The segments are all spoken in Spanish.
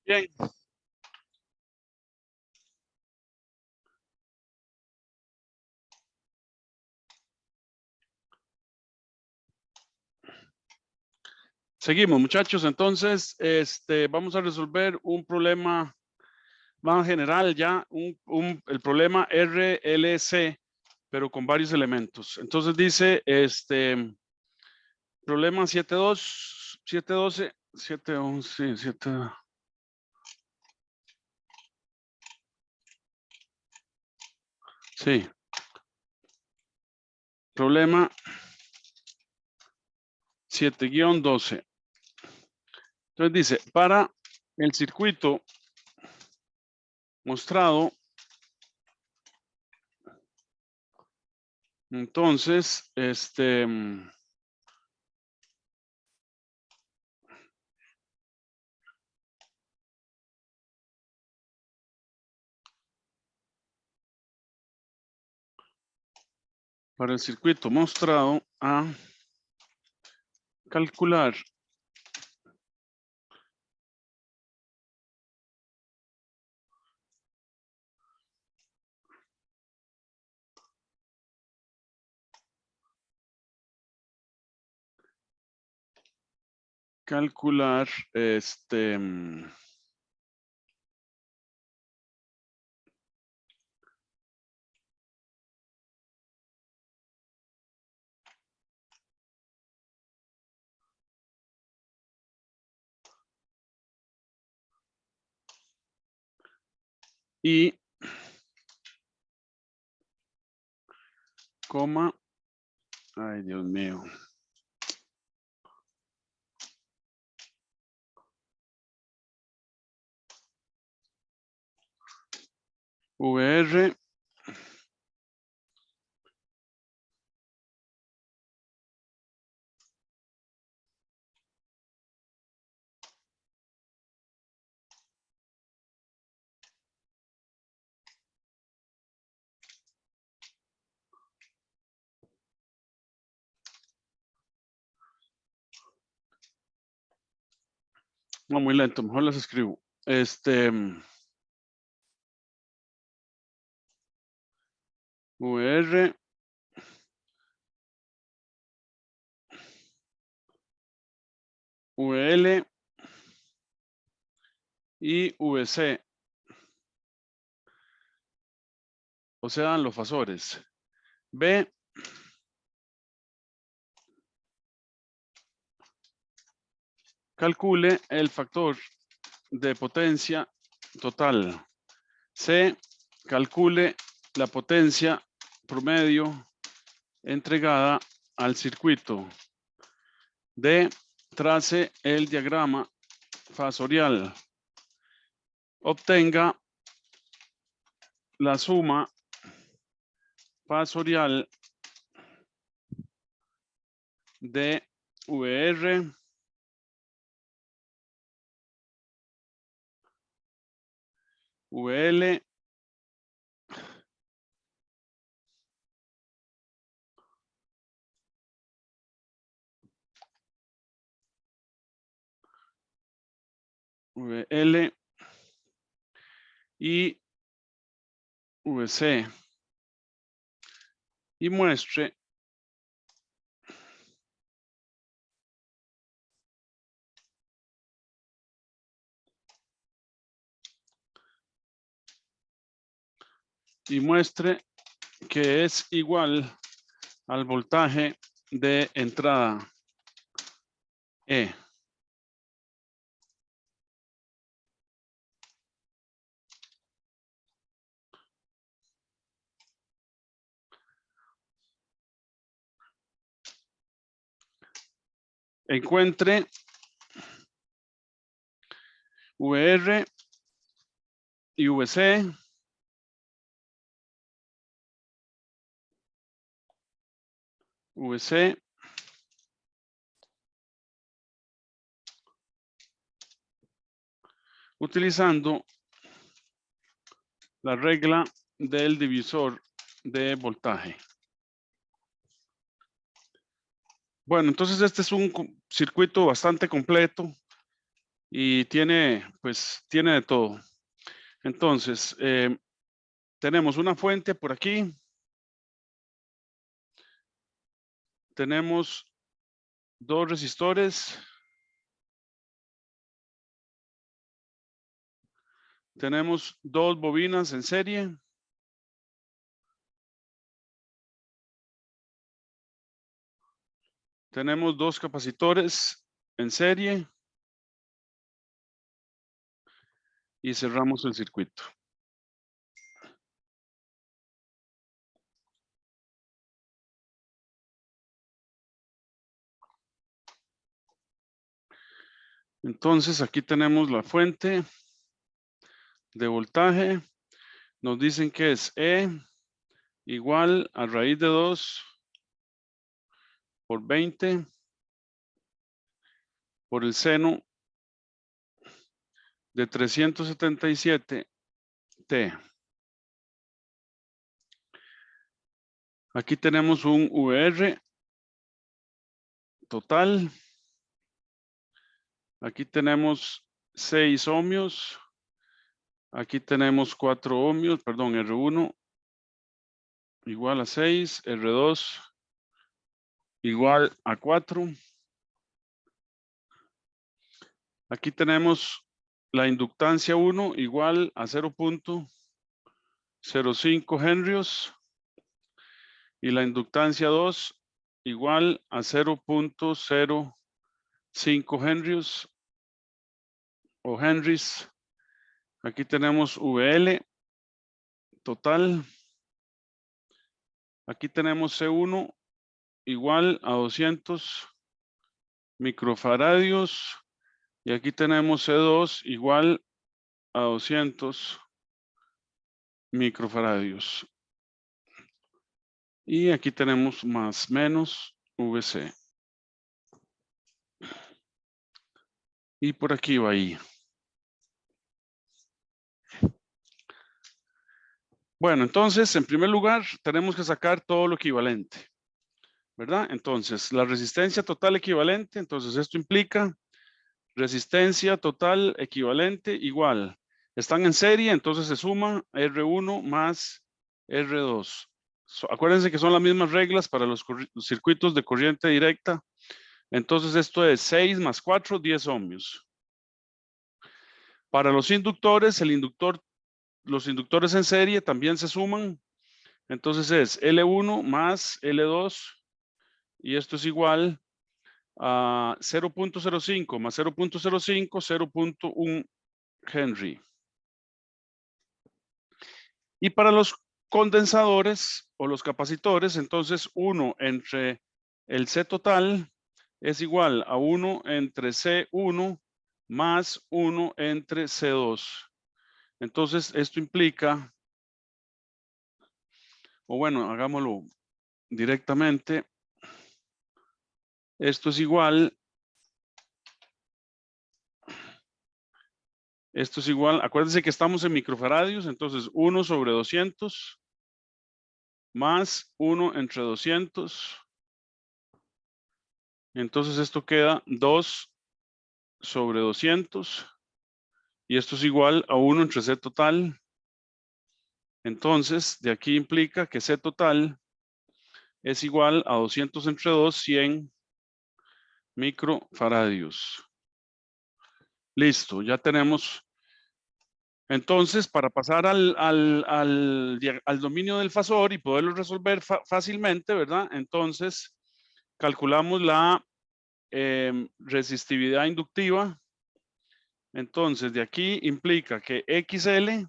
Bien. Seguimos, muchachos. Entonces, vamos a resolver un problema más general ya, el problema RLC, pero con varios elementos. Entonces dice, problema 7.2, 7.12, 7.11, 7. Sí. Problema 7-12. Entonces dice, para el circuito mostrado, entonces, para el circuito mostrado a calcular y coma, ay Dios mío, VR no, muy lento, mejor las escribo. VR VL y VC, o sea, los fasores. B, calcule el factor de potencia total. C, calcule la potencia promedio entregada al circuito. D, trace el diagrama fasorial. Obtenga la suma fasorial de VR, VL VL y VC y muestre que es igual al voltaje de entrada E. Encuentre VR y VC utilizando la regla del divisor de voltaje. Bueno, entonces este es un circuito bastante completo y tiene, pues, tiene de todo. Entonces, tenemos una fuente por aquí. Tenemos dos resistores. Tenemos dos bobinas en serie. Tenemos dos capacitores en serie. Y cerramos el circuito. Entonces, aquí tenemos la fuente de voltaje. Nos dicen que es E igual a raíz de 2 por 20 por el seno de 377 T. Aquí tenemos un VR total. Aquí tenemos 6 ohmios. Aquí tenemos 4 ohmios, perdón, R1 igual a 6, R2 igual a 4. Aquí tenemos la inductancia 1 igual a 0.05 henrios y la inductancia 2 igual a 0.05 henrios o henries. Aquí tenemos VL total. Aquí tenemos C1 igual a 200 microfaradios y aquí tenemos C2 igual a 200 microfaradios. Y aquí tenemos más menos VC. Y por aquí va ahí. Bueno, entonces, en primer lugar, tenemos que sacar todo lo equivalente, ¿verdad? Entonces, la resistencia total equivalente, entonces esto implica resistencia total equivalente igual. Están en serie, entonces se suma R1 más R2. Acuérdense que son las mismas reglas para los circuitos de corriente directa. Entonces esto es 6 más 4, 10 ohmios. Para los inductores, los inductores en serie también se suman. Entonces es L1 más L2 y esto es igual a 0.05 más 0.05, 0.1 Henry. Y para los condensadores o los capacitores, entonces 1 entre el C total es igual a 1 entre C1 más 1 entre C2. Entonces esto implica, o bueno, hagámoslo directamente. Esto es igual, acuérdense que estamos en microfaradios, entonces 1 sobre 200 más 1 entre 200. Entonces esto queda 2 sobre 200 y esto es igual a 1 entre C total. Entonces, de aquí implica que C total es igual a 200 entre 2, 100 microfaradios. Listo, ya tenemos. Entonces, para pasar al dominio del fasor y poderlo resolver fácilmente, ¿verdad? Entonces, calculamos la resistividad inductiva. Entonces, de aquí implica que XL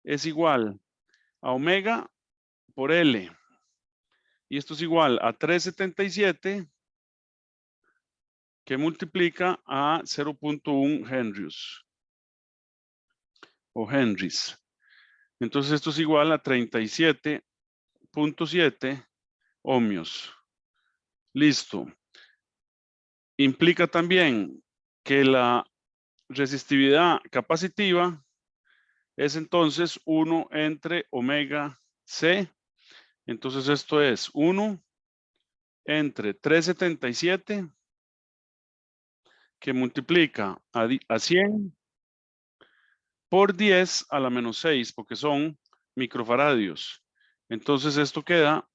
es igual a omega por L. Y esto es igual a 377 que multiplica a 0.1 henrios o henries. Entonces esto es igual a 37.7 ohmios. Listo. Implica también que la resistividad capacitiva es entonces 1 entre omega C. Entonces esto es 1 entre 377 que multiplica a 100 por 10 a la menos 6, porque son microfaradios. Entonces esto queda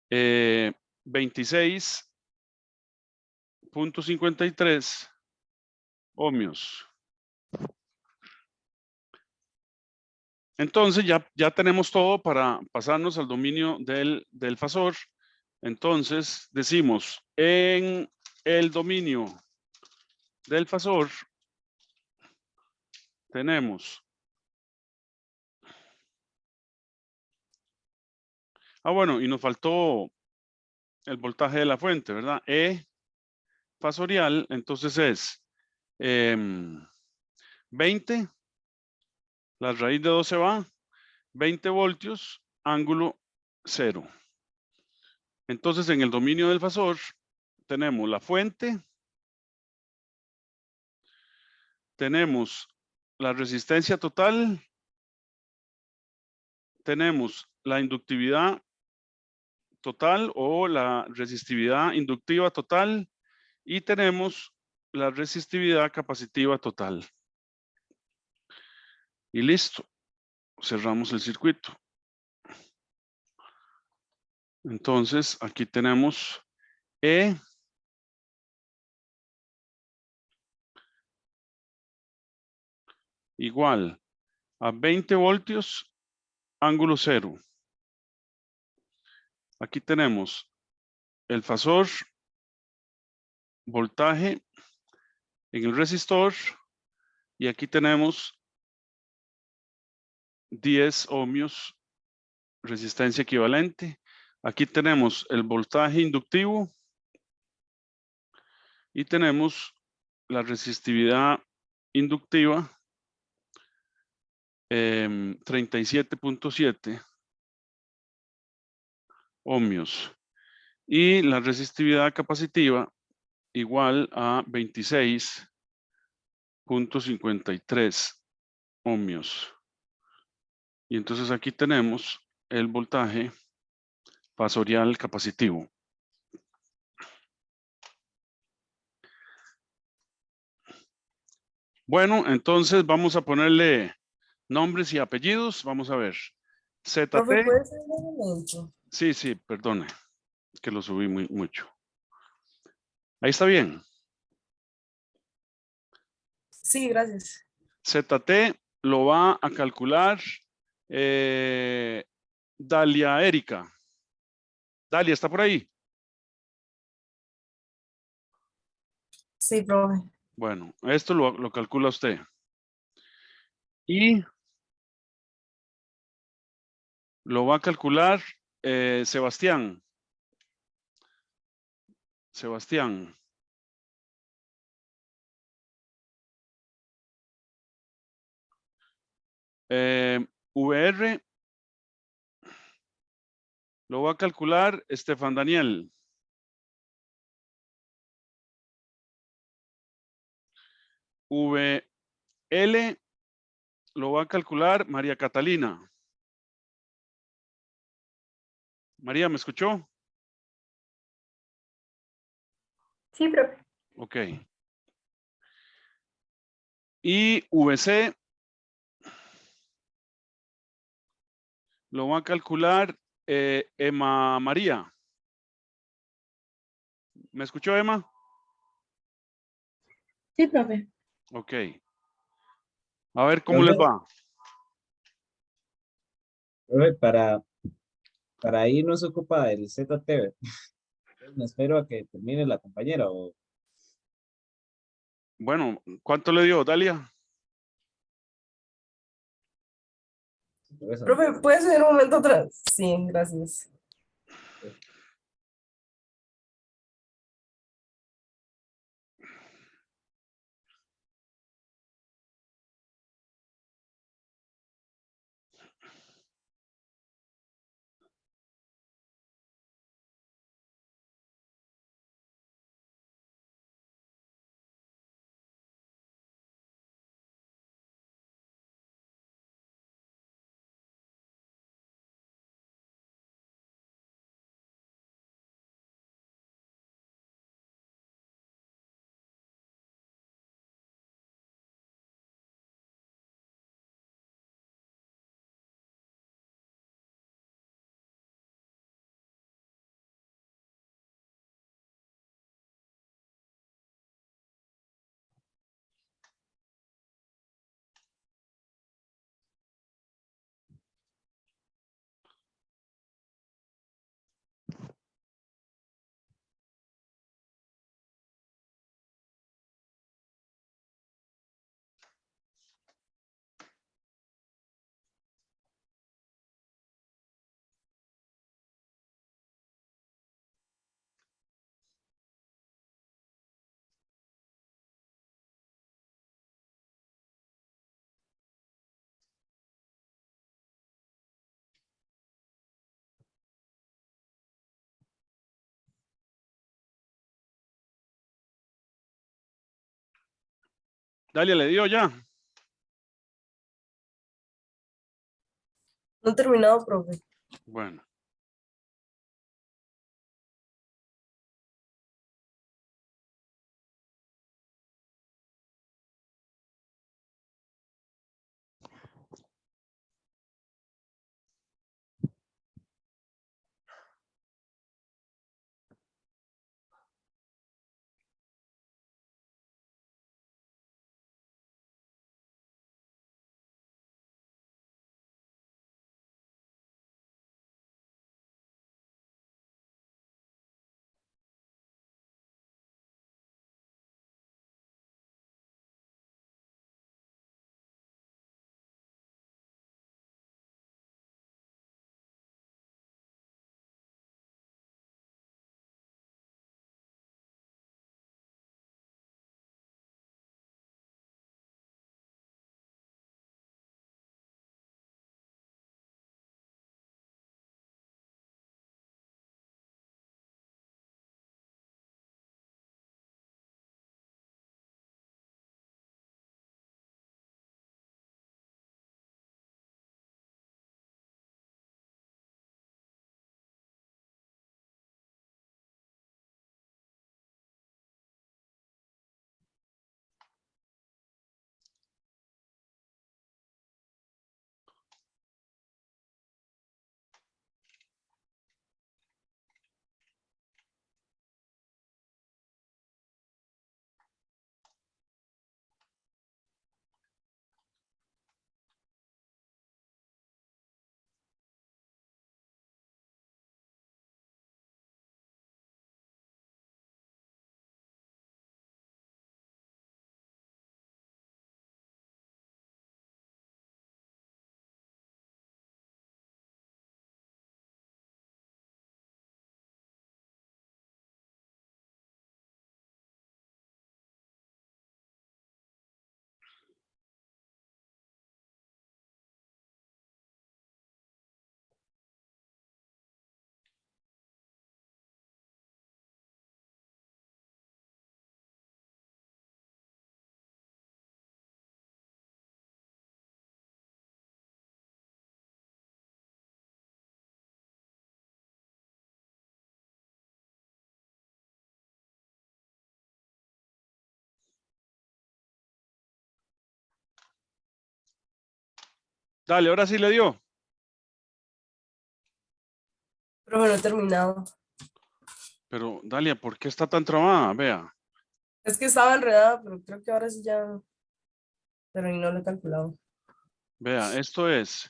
26.53 ohmios. Entonces ya tenemos todo para pasarnos al dominio del fasor. Entonces decimos, en el dominio del fasor tenemos, bueno, y nos faltó el voltaje de la fuente, ¿verdad? E fasorial, entonces es 20, la raíz de 12 va, 20 voltios, ángulo 0. Entonces en el dominio del fasor tenemos la fuente, tenemos la resistencia total, tenemos la inductividad total o la resistividad inductiva total y tenemos la resistividad capacitiva total. Y listo, cerramos el circuito. Entonces aquí tenemos E igual a 20 voltios, ángulo 0. Aquí tenemos el fasor, voltaje en el resistor y aquí tenemos 10 ohmios, resistencia equivalente. Aquí tenemos el voltaje inductivo y tenemos la resistividad inductiva 37.7 ohmios y la resistividad capacitiva igual a 26.53 ohmios. Y entonces aquí tenemos el voltaje fasorial capacitivo. Bueno, entonces vamos a ponerle nombres y apellidos. Vamos a ver. ZT. Profe, ¿puede ser un momento? Sí, perdone, que lo subí mucho. Ahí está bien. Sí, gracias. ZT lo va a calcular Dalia Erika. Dalia, ¿está por ahí? Sí, profe. Bueno, esto lo calcula usted. Y lo va a calcular Sebastián. Sebastián. VR lo va a calcular Estefan Daniel. VL lo va a calcular María Catalina. María, ¿me escuchó? Sí, profe. Ok. Y VC lo va a calcular Emma María. ¿Me escuchó, Emma? Sí, profe. Ok. A ver cómo les Profe, va. profe, para ahí no se ocupa el ZT. Me espero a que termine la compañera o Bueno, ¿cuánto le dio, Dalia? por eso. Profe, ¿puede ser un momento atrás? Sí, gracias. Dalia, ¿le dio ya? No he terminado, profe. Bueno. Dale, ahora sí le dio. Profe, no he terminado. Pero, Dalia, ¿por qué está tan trabada? Vea. Es que estaba enredada, pero creo que ahora sí ya. Pero y no lo he calculado. Vea, esto es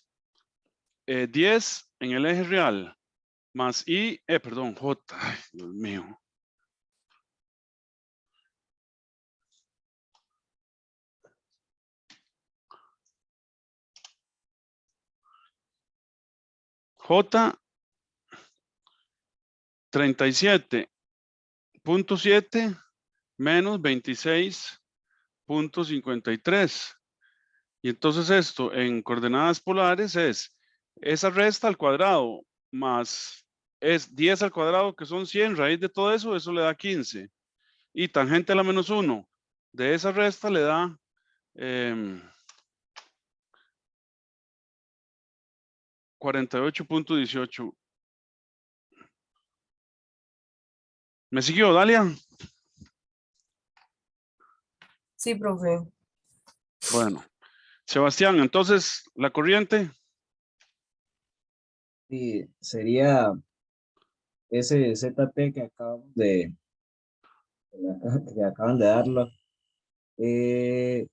10 en el eje real más perdón, J. Ay, Dios mío. J 37.7 menos 26.53. Y entonces esto en coordenadas polares es esa resta al cuadrado más es 10 al cuadrado, que son 100, raíz de todo eso, eso le da 15. Y tangente a la menos 1 de esa resta le da 48.18. ¿Me siguió, Dalia? Sí, profe. Bueno, Sebastián, entonces la corriente, Y sería ese ZT que acaban de darlo. Y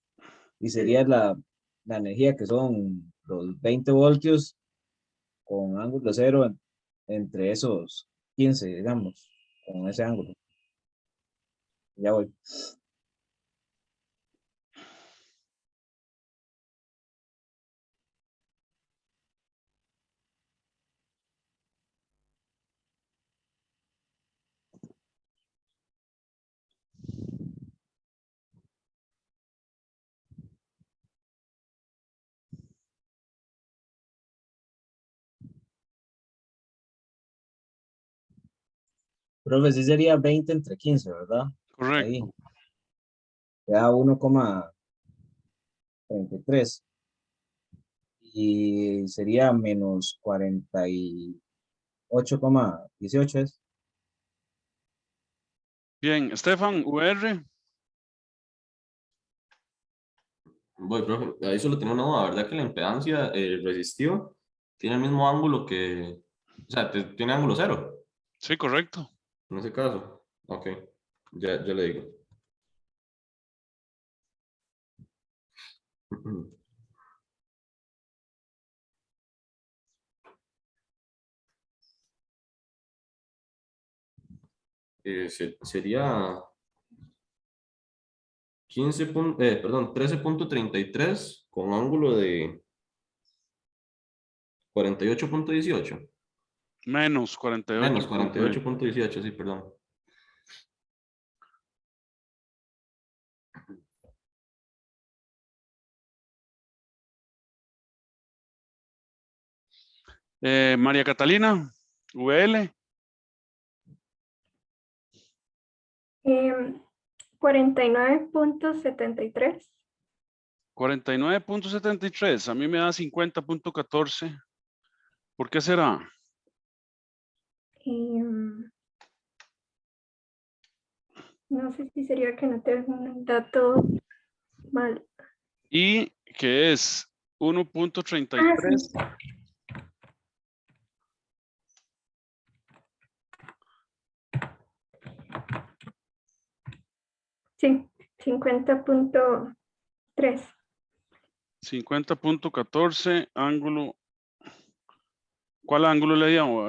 sería la energía que son los 20 voltios con ángulo cero entre esos 15 digamos, con ese ángulo. Ya voy. Profe, sí sería 20 entre 15, ¿verdad? Ahí correcto. queda 1,5. 33. Y sería menos 48,18 es. Bien, Estefan, VR. Voy, profe, ahí solo tenía una duda, ¿verdad? Que la impedancia resistió tiene el mismo ángulo que, o sea, tiene ángulo cero, Sí, correcto. en ese caso. Ok, ya le digo. Sería 13.33 con ángulo de 48.18. Menos 48. Menos 48.18, sí, perdón. María Catalina, VL. 49.73. 49.73. A mí me da 50.14. ¿Por qué será? No sé si sería que no tengo un dato mal. Y que es 1.33. Ah, sí. Sí, 50.3. 50.14 ángulo. ¿Cuál ángulo le llamo?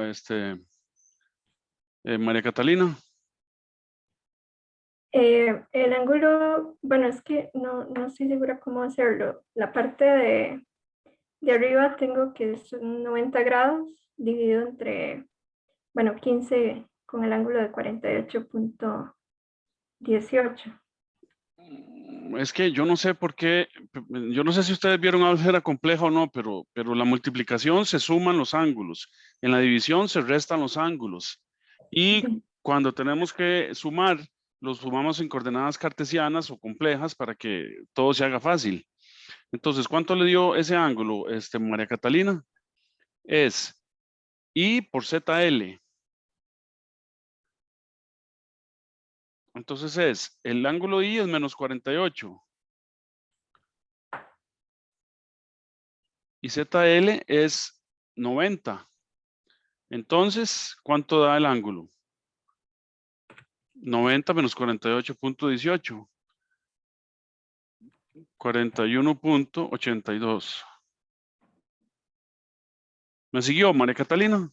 María Catalina. El ángulo, bueno, es que no estoy segura cómo hacerlo. La parte de arriba tengo que son 90 grados dividido entre, bueno, 15 con el ángulo de 48.18. Es que yo no sé por qué, yo no sé si ustedes vieron álgebra compleja o no, pero la multiplicación se suman los ángulos, en la división se restan los ángulos y Sí. cuando tenemos que sumar, los sumamos en coordenadas cartesianas o complejas para que todo se haga fácil. Entonces, ¿cuánto le dio ese ángulo, María Catalina? Es I por ZL. Entonces el ángulo I es menos 48. Y ZL es 90. Entonces, ¿cuánto da el ángulo? 90 menos 48.18. 41.82. ¿Me siguió, María Catalina?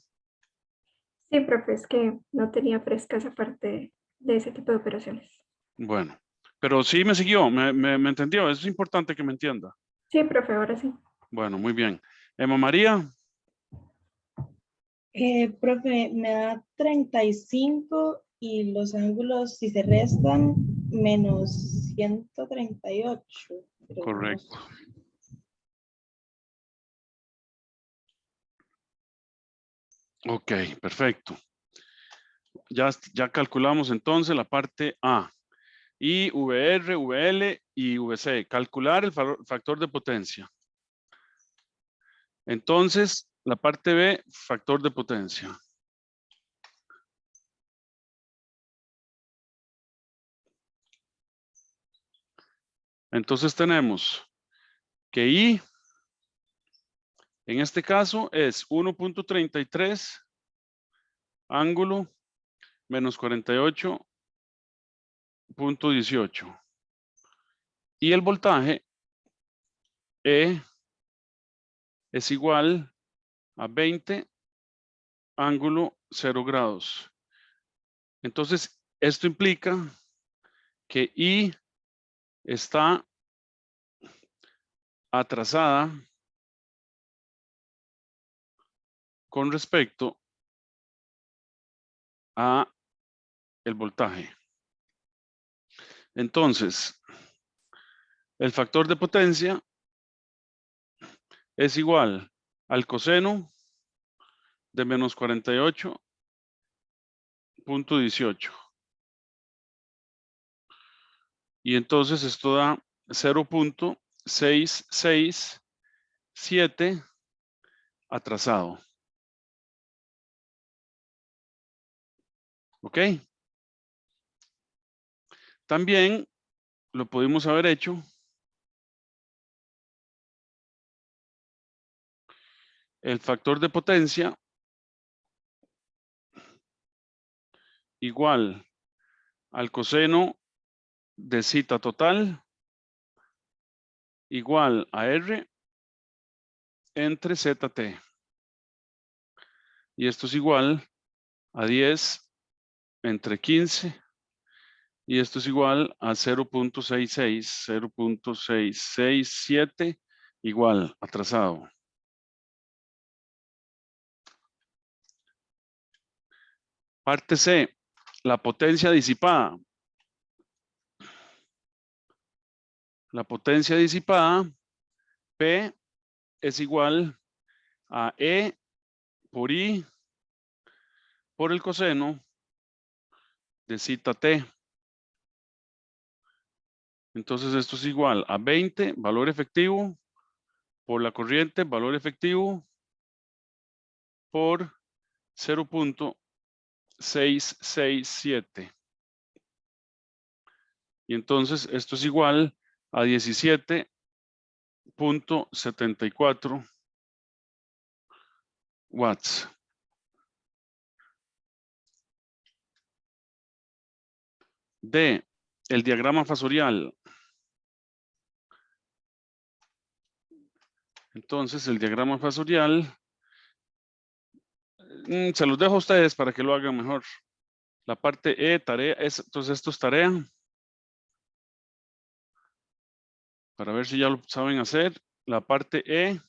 Sí, profe, es que no tenía fresca esa parte de ese tipo de operaciones. Bueno, pero sí me siguió, me entendió. Eso es importante que me entienda. Sí, profe, ahora sí. Bueno, muy bien. Emma María, Profe, me da 35 y los ángulos, si se restan, menos 138. Pero no correcto. sé. Ok, perfecto. Ya calculamos entonces la parte A. Y VR, VL y VC. Calcular el factor de potencia. Entonces, la parte B, factor de potencia. Entonces tenemos que I, en este caso, es 1.33 ángulo menos 48.18. Y el voltaje E es igual a 20 ángulo 0 grados. Entonces, esto implica que I está atrasada con respecto a el voltaje. Entonces, el factor de potencia es igual al coseno de menos 48.18. Y entonces esto da 0.000 667 atrasado. ¿Ok? También lo pudimos haber hecho el factor de potencia igual al coseno de zeta total igual a R entre ZT. Y esto es igual a 10 entre 15. Y esto es igual a 0.66, 0.667 igual, atrasado. Parte C, la potencia disipada. La potencia disipada, P, es igual a E por I por el coseno de zeta T. Entonces esto es igual a 20, valor efectivo, por la corriente, valor efectivo, por 0.667. Y entonces esto es igual a 17.74 watts. D, el diagrama fasorial. Entonces el diagrama fasorial, se los dejo a ustedes para que lo hagan mejor. La parte E, tarea, entonces esto es tarea. Para ver si ya lo saben hacer. La parte E,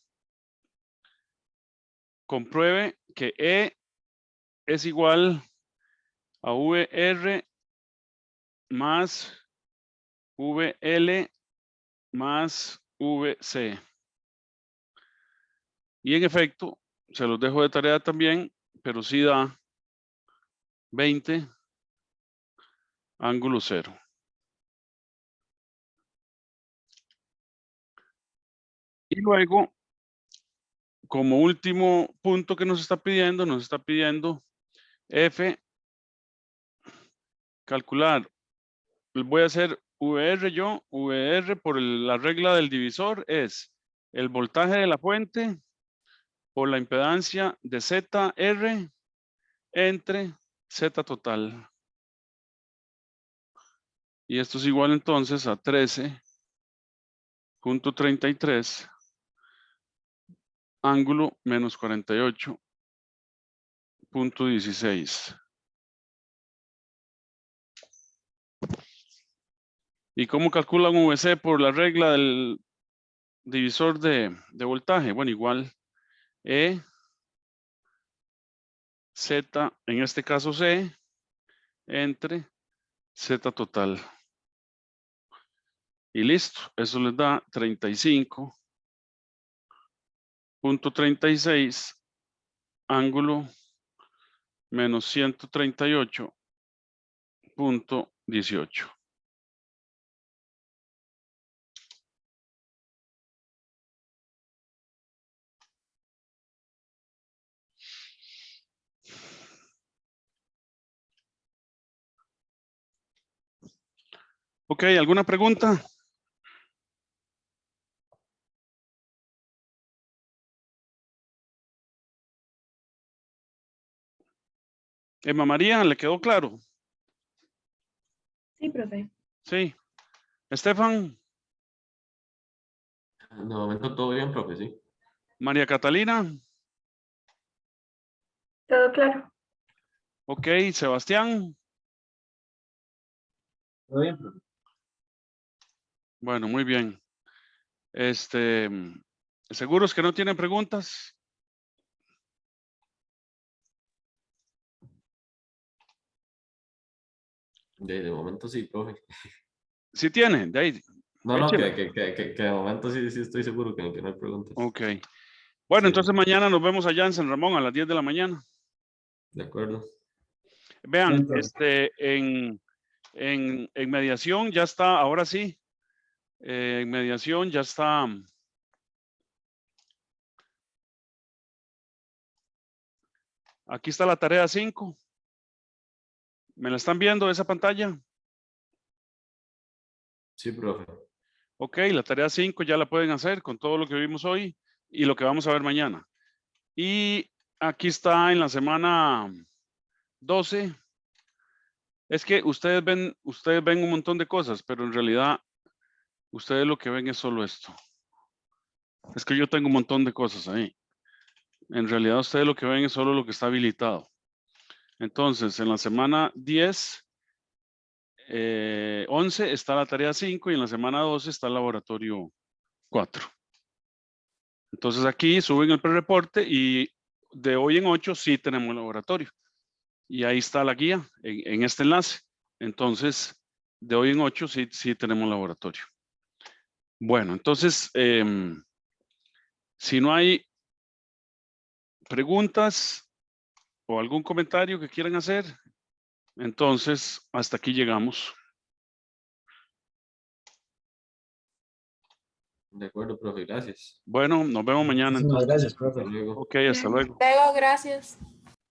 compruebe que E es igual a VR más VL más VC. Y en efecto, se los dejo de tarea también, pero sí da 20 ángulo 0. Y luego, como último punto que nos está pidiendo F, calcular. Voy a hacer VR yo, VR por la regla del divisor es el voltaje de la fuente por la impedancia de ZR entre Z total. Y esto es igual entonces a 13.33 ángulo menos 48.16. ¿Y cómo calculan VC por la regla del divisor de voltaje? Bueno, igual E, Z, en este caso C, entre Z total. Y listo, eso les da 35.36 ángulo menos 138.18. Ok, ¿alguna pregunta? Emma María, ¿le quedó claro? Sí, profe. Sí. Estefan, De momento todo bien, profe, sí. María Catalina, Todo claro. ok, Sebastián. ¿Todo bien, profe? Bueno, muy bien. ¿Seguros que no tienen preguntas? De momento sí, profe. Sí tienen, de ahí. No, no, Échele. que de momento sí, sí estoy seguro que no hay preguntas. Ok. Bueno, Sí, entonces mañana nos vemos allá en San Ramón a las 10 de la mañana. de acuerdo. Vean, Bien, profe. en mediación ya está, ahora sí, En mediación ya está. Aquí está la tarea 5. ¿Me la están viendo esa pantalla? Sí, profe. Ok, la tarea 5 ya la pueden hacer con todo lo que vimos hoy y lo que vamos a ver mañana. Y aquí está en la semana 12. Es que ustedes ven un montón de cosas, pero en realidad ustedes lo que ven es solo esto. Es que yo tengo un montón de cosas ahí. En realidad ustedes lo que ven es solo lo que está habilitado. Entonces, en la semana 10, 11 está la tarea 5 y en la semana 12 está el laboratorio 4. Entonces aquí suben el pre-reporte y de hoy en 8 sí tenemos el laboratorio. Y ahí está la guía en este enlace. Entonces, de hoy en 8 sí tenemos laboratorio. Bueno, entonces, si no hay preguntas o algún comentario que quieran hacer, entonces hasta aquí llegamos. De acuerdo, profe, gracias. Bueno, nos vemos mañana Muchísimas entonces. gracias, Hasta profe. luego. Ok, hasta luego. Luego, gracias.